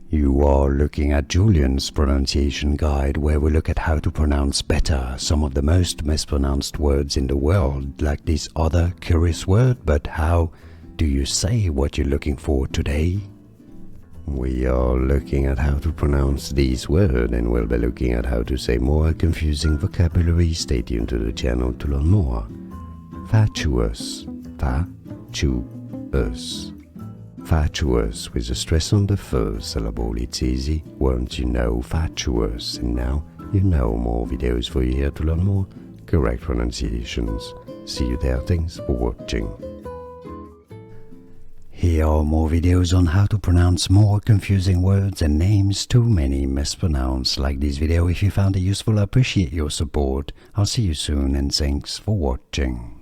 You are looking at Julian's pronunciation guide, where we look at how to pronounce better some of the most mispronounced words in the world, like this other curious word. But how do you say what you're looking for today? We are looking at how to pronounce this word, and we'll be looking at how to say more confusing vocabulary. Stay tuned to the channel to learn more. Fatuous. Fatuous. Fatuous with a stress on the first syllable. It's easy once you know fatuous, and now you know. More videos for you here to learn more correct pronunciations. See you there. Thanks for watching. Here are more videos on how to pronounce more confusing words and names too many mispronounced. Like this video if you found it useful. I appreciate your support. I'll see you soon, and thanks for watching.